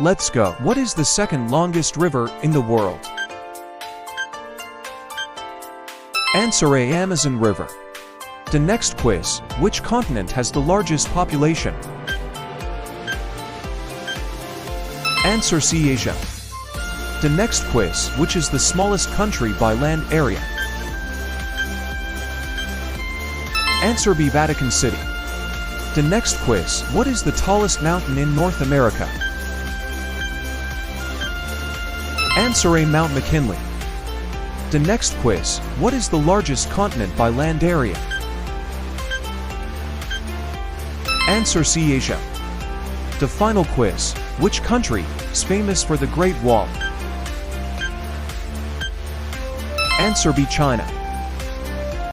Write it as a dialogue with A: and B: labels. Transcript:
A: Let's go. What is the second longest river in the world? Answer A. Amazon River. The next quiz. Which continent has the largest population? Answer C. Asia. The next quiz. Which is the smallest country by land area? Answer B. Vatican City. The next quiz. What is the tallest mountain in North America? Answer A. Mount McKinley. The next quiz. What is the largest continent by land area? Answer C. Asia. The final quiz. Which country is famous for the Great Wall? Answer B. China.